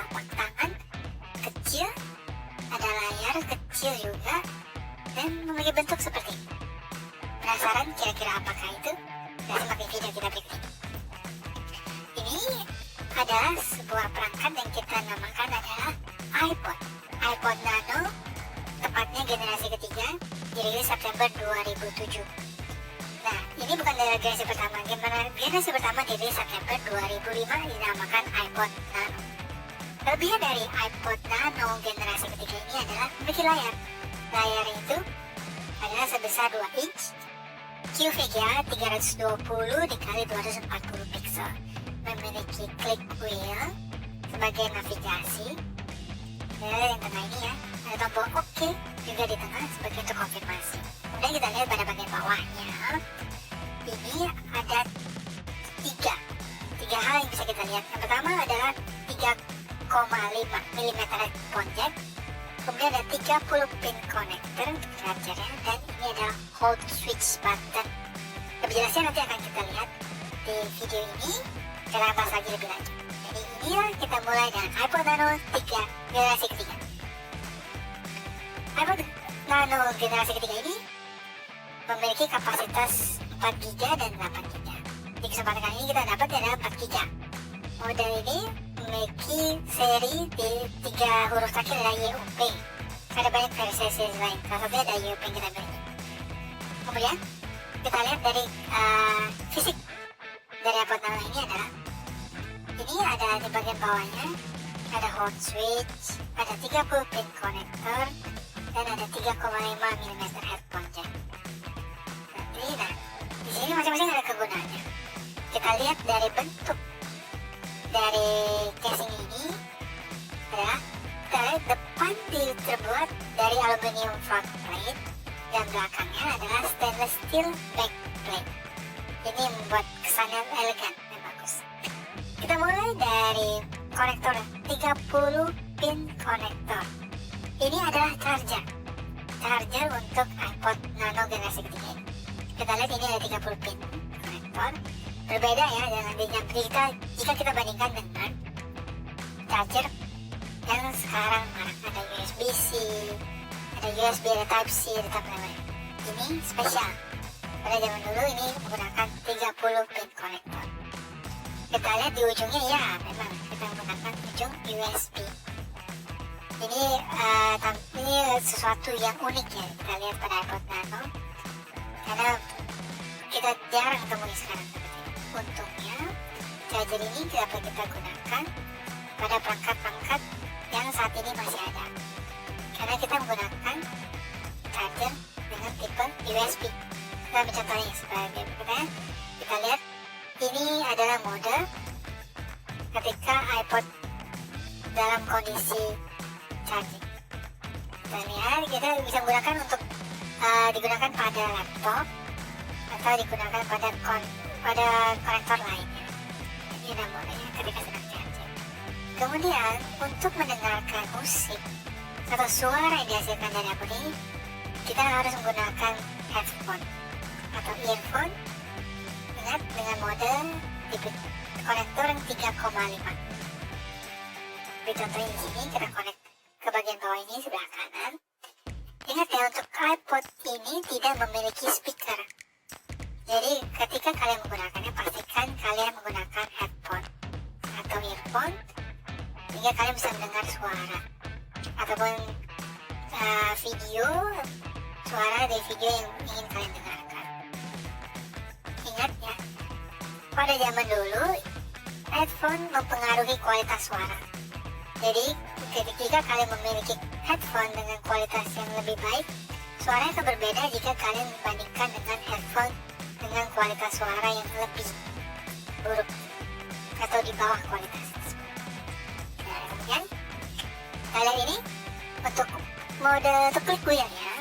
telapak tangan kecil, ada layar kecil juga, dan memiliki bentuk seperti ini. Penasaran kira-kira apakah itu? Nah, simak di video kita berikut ini. Ini adalah sebuah perangkat yang kita namakan adalah iPod. iPod Nano, tepatnya generasi ketiga, dirilis September 2007. Nah, ini bukan dari generasi pertama. Generasi pertama dirilis September 2005, dinamakan iPod Nano. Kelebihan dari iPod Nano generasi ketiga ini adalah memiliki layar. Layar itu adalah sebesar 2 inch, QVGA 320 dikali 240 pixel, memiliki click wheel sebagai navigasi. Yang tengah ini ya, ada tombol OK juga di tengah sebagai untuk konfirmasi. Kemudian kita lihat pada bagian bawahnya, ini ada tiga hal yang bisa kita lihat. Yang pertama adalah 3,5 mm headphone jack. Kemudian ada 30 pin connector untuk chargernya, dan ini adalah hold switch button. Lebih jelasnya nanti akan kita lihat di video ini. Kita bahas lagi lebih lanjut. Jadi inilah kita mulai dengan iPod Nano 3 generasi ketiga. iPod Nano generasi ketiga ini memiliki kapasitas 4 GB dan 8 GB. Di kesempatan kali ini kita dapat adalah 4 GB. Model ini memiliki seri di 3 huruf terakhir adalah YUP. Ada banyak versi lain, salah satunya ada YUP yang kita miliki. Kemudian kita lihat dari fisik dari iPod Nano ini adalah, ini ada di bagian bawahnya ada hold switch, ada 30 pin connector, dan ada 3,5 mm headphone jack. Nah, di sini masing-masing ada kegunaannya. Kita lihat dari bentuk dari casing ini adalah, kita lihat depan terbuat dari aluminium front plate dan belakangnya adalah stainless steel back plate. Ini membuat kesannya elegan dan bagus. Kita mulai dari konektor 30 pin konektor. Ini adalah charger untuk iPod Nano generasi ketiga ini. Kita lihat ini ada 30 pin konektor. Berbeda ya dengan jika kita bandingkan dengan charger yang sekarang ada USB-C, ada USB, ada Type-C, ada Type-C. Ini spesial. Pada zaman dulu ini menggunakan 30 pin konektor. Kita lihat di ujungnya, ya memang kita menggunakan ujung USB. Ini sesuatu yang unik ya kita lihat pada iPod Nano, karena kita jarang ketemu di sekarang. Untungnya charger ini dapat kita gunakan pada perangkat-perangkat yang saat ini masih ada, karena kita menggunakan charger dengan tipe USB. Kita ambil contohnya sebagai berikutnya. Kita lihat ini adalah mode ketika iPod dalam kondisi charging. Dan ya, kita bisa menggunakan untuk digunakan pada laptop atau digunakan pada konektor lainnya. Ini namanya ketika sedang charging. Kemudian untuk mendengarkan musik atau suara yang dihasilkan dari iPod ini, kita harus menggunakan headphone atau earphone dengan mode tipe konektor yang 3,5. Seperti contohnya di sini, kita connect ke bagian bawah ini sebelah kanan. Ingat ya, untuk iPod ini tidak memiliki speaker. Jadi ketika kalian menggunakannya, pastikan kalian menggunakan headphone atau earphone sehingga kalian bisa mendengar suara ataupun suara dari video yang ingin kalian dengarkan. Ingat ya, pada zaman dulu headphone mempengaruhi kualitas suara. Jadi ketika kalian memiliki headphone dengan kualitas yang lebih baik, suaranya akan berbeda jika kalian membandingkan dengan headphone dengan kualitas suara yang lebih buruk atau di bawah kualitas tersebut. Nah, kemudian kalian ini untuk mode untuk klik wheelnya,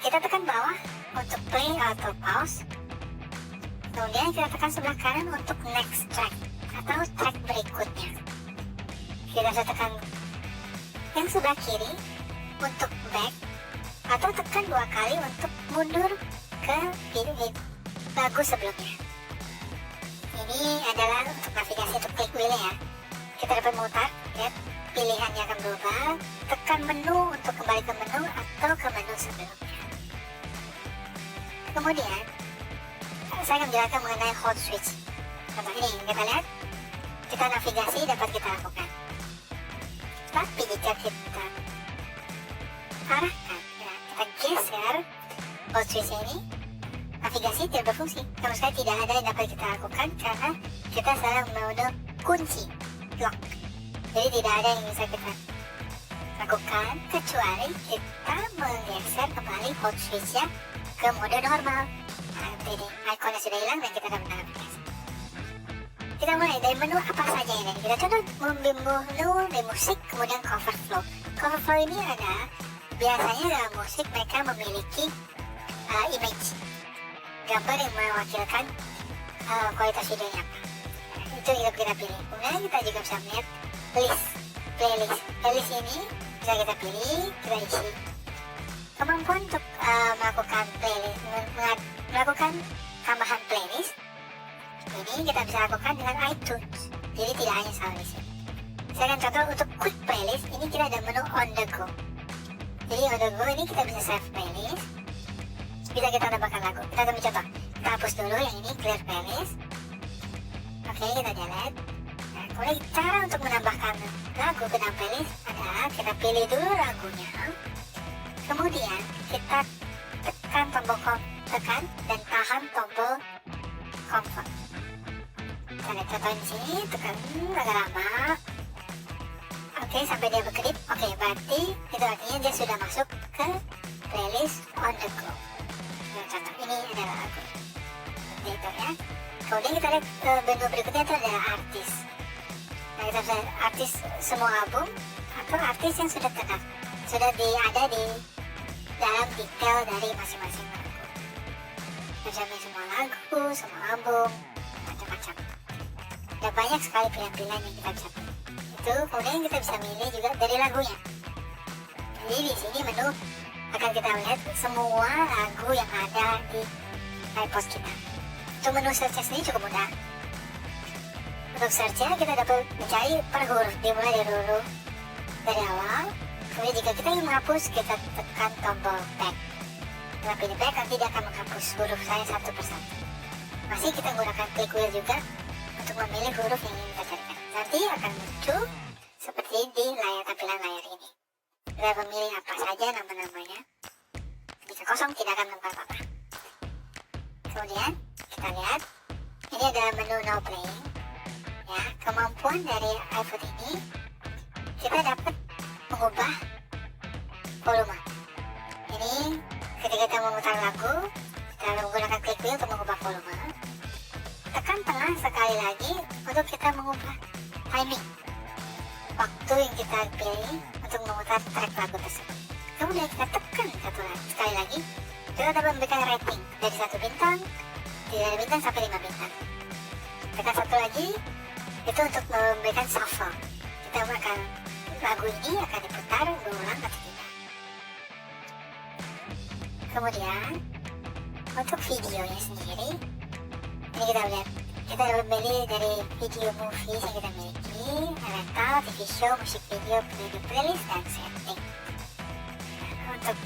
kita tekan bawah untuk play atau pause. Kemudian kita tekan sebelah kanan untuk next track atau track berikutnya. Kita bisa tekan yang sebelah kiri untuk back, atau tekan 2 kali untuk mundur ke lagu sebelumnya. Ini adalah untuk navigasi untuk klik wheel ya. Kita dapat memutar, lihat pilihannya akan berubah. Tekan menu untuk kembali ke menu atau ke menu sebelumnya. Kemudian saya akan menjelaskan mengenai hot switch. Contoh ini kita lihat, kita navigasi dapat kita lakukan. Tapi jika kita arahkan, ya, kita geser hot switch ini, navigasi tidak berfungsi. Sama sekali tidak ada yang dapat kita lakukan karena kita sedang mode kunci, lock. Jadi tidak ada yang bisa kita lakukan kecuali kita menggeser kembali hot switch-nya ke mode normal. Nah, jadi ikonnya sudah hilang dan kita dapat navigasi. Kita mulai dari menu apa saja ini. Kita contoh menu dari musik, kemudian cover flow. Cover flow ini ada biasanya dalam musik mereka memiliki image, gambar yang mewakilkan kualitas videonya apa. Itu kita pilih. Kemudian kita juga bisa melihat playlist. Playlist ini bisa kita pilih, kita isi. Kemampuan untuk melakukan playlist, melakukan tambahan playlist ini kita bisa lakukan dengan iTunes. Jadi tidak hanya sound list. Saya akan contoh untuk quick playlist. Ini kita ada menu on the go. Jadi on the go ini kita bisa save playlist. Bisa kita tambahkan lagu. Kita ambil contoh. Kita hapus dulu yang ini, clear playlist. Oke, kita delete. Nah, kemudian cara untuk menambahkan lagu ke dalam playlist adalah kita pilih dulu lagunya. Kemudian kita tekan tombol tekan dan tahan tombol comfort. Kita lihat contoh di sini, tekan agak lama. Oke, sampai dia berkedip. Oke, berarti itu artinya dia sudah masuk ke playlist on the go. Nah, contoh ini adalah lagu. Seperti itu ya. Kemudian kita lihat menu berikutnya itu adalah artis. Nah, kita bisa artis semua album atau artis yang sudah ada di dalam detail dari masing-masing lagu. Bisa milih semua lagu, semua album, macam-macam. Ada banyak sekali pilihan-pilihan yang kita bisa pilih. Itu kemudian kita bisa milih juga dari lagunya. Jadi di sini menu akan kita lihat semua lagu yang ada di iPod kita. Untuk menu search sendiri cukup mudah. Untuk search-nya kita dapat mencari per huruf, dimulai dari huruf dari awal. Kemudian jika kita ingin menghapus, kita tekan tombol back. Setelah pilih back, nanti dia akan menghapus huruf saya satu persatu. Masih kita gunakan klik wheel juga untuk memilih huruf yang ingin kita carikan. Nanti akan muncul seperti di tampilan layar ini. Kita memilih apa saja nama-namanya. Jika kosong, tidak akan menemukan apa-apa. Kemudian kita lihat, ini adalah menu no playing. Ya, kemampuan dari iPhone ini, kita dapat mengubah volume. Ini ketika kita memutar lagu, kita menggunakan klik wheel untuk mengubah volume. Tekan tengah sekali lagi untuk kita mengubah timing, waktu yang kita pilih untuk memutar track lagu tersebut. Kemudian kita tekan sekali lagi, kita dapat memberikan rating dari 1 bintang, 3 bintang sampai 5 bintang. Tekan satu lagi, itu untuk memberikan shuffle. Kita akan lagu ini akan diputar berulang atau tidak. Kemudian untuk videonya sendiri, ini kita lihat, kita memilih dari video movies yang kita miliki, rental, TV show, musik video, playlist, dan setting. Untuk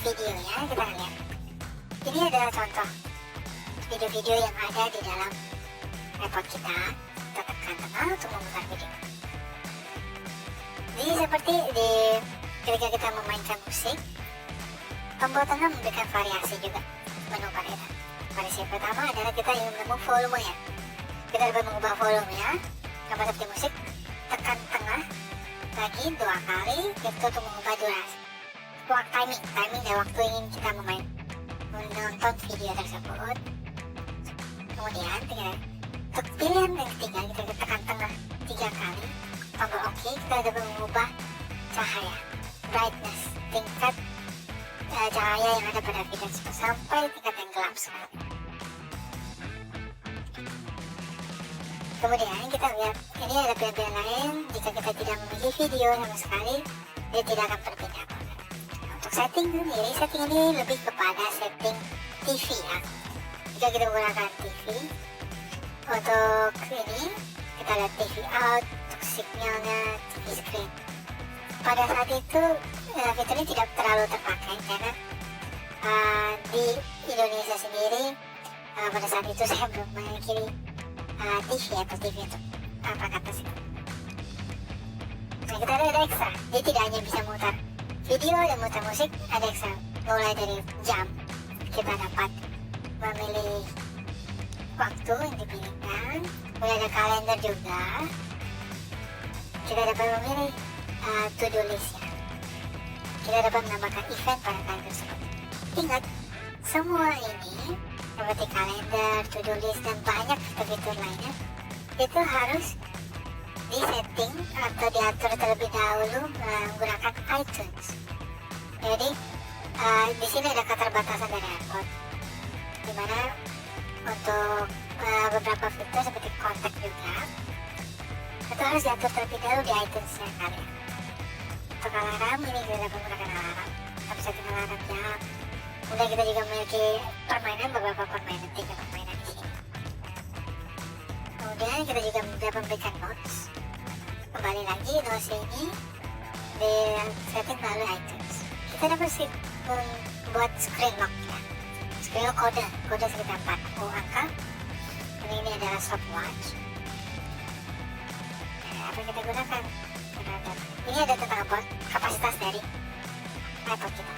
videonya kita lihat, ini adalah contoh video-video yang ada di dalam iPod kita. Kita tekan tengah untuk memutar video. Jadi seperti ketika kita memainkan musik, tombol tengah memberikan variasi juga, menu variasi. Variasi pertama adalah kita ingin menemukan volumenya. Kita dapat mengubah volumenya. Sama seperti musik, tekan tengah lagi 2 kali, itu untuk mengubah durasi. Timing dan waktu ingin kita menonton video tersebut. Kemudian untuk pilihan yang ketiga, kita tekan tengah 3 kali, tombol OK, kita dapat mengubah cahaya, brightness, tingkat cahaya yang ada pada video tersebut sampai tingkat yang gelap sekali. Kemudian kita lihat, ini ada pilihan-pilihan lain. Jika kita tidak memiliki video sama sekali, dia tidak akan berpindah. Untuk setting sendiri, setting ini lebih kepada setting TV ya. Jika kita menggunakan TV, untuk ini kita lihat TV out, untuk signalnya TV screen. Pada saat itu fitur ini tidak terlalu terpakai karena di Indonesia sendiri pada saat itu saya belum memiliki TV Apple TV untuk perangkat tersebut. Nah, kita ada ekstra, dia tidak hanya bisa mutar video dan mutar musik, ada ekstra mulai dari jam, kita dapat memilih waktu yang dipilihkan, kemudian ada kalender juga, kita dapat memilih to-do list ya, kita dapat menambahkan event pada kalender tersebut. Ingat, semua ini seperti kalender, to-do list, dan banyak fitur lainnya itu harus disetting atau diatur terlebih dahulu menggunakan iTunes. Jadi di sini ada keterbatasan dari AirPod, dimana untuk beberapa fitur seperti kontak juga itu harus diatur terlebih dahulu di iTunes-nya kalian. Untuk alarm ini kita dapat menggunakan alarm, tapi setting alarm jam. Kemudian kita juga memiliki permainan, beberapa permainan, 3 permainan di sini. Kemudian kita juga dapat memberikan notes. Kembali lagi notes ini di setting melalui iTunes. Kita dapat membuat screen lock ya. Screen lock kode sekitar 40 angka. Dan ini adalah stopwatch. Nah, apa yang kita gunakan? Ini ada tentang kapasitas dari iPod kita.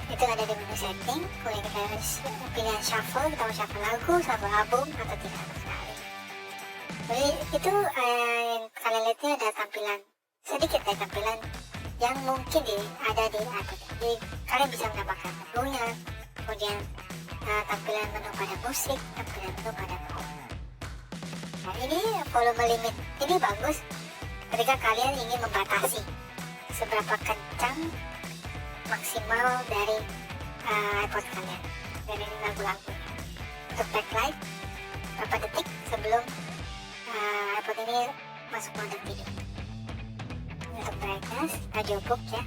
Itu ada di menu setting, kemudian kita harus pilihan shuffle, kita mau shuffle lagu, shuffle album, atau tidak sama sekali. Jadi itu yang kalian lihatnya ada tampilan, sedikit ya tampilan yang mungkin ada di iPod. Jadi kalian bisa menambahkan menunya, kemudian tampilan menu pada musik, tampilan menu pada volume. Nah ini volume limit, ini bagus ketika kalian ingin membatasi seberapa kencang maksimal dari iPod kalian dan ini lagu-lagu. Untuk backlight berapa detik sebelum iPod ini masuk mode tidur. Untuk brightness audiobook ya,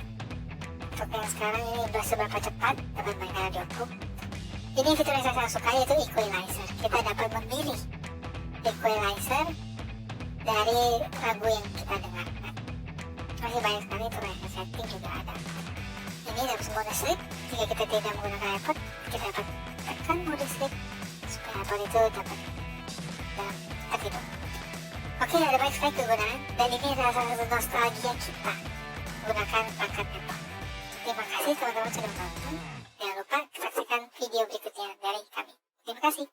untuk yang sekarang ini seberapa cepat dapat mainkan audiobook. Ini fitur yang saya suka yaitu equalizer. Kita dapat memilih equalizer dari lagu yang kita dengarkan. Masih banyak sekali untuk setting juga ada. Ini dapat mode sleep. Jika kita tidak menggunakan iPod, kita dapat tekan mode sleep supaya iPod itu dapat dalam tertidur. Oke, ada banyak sekali kegunaan dan ini adalah salah satu nostalgia kita menggunakan perangkat Apple. Terima kasih teman-teman sudah menonton. Jangan lupa saksikan video berikutnya dari kami. Terima kasih.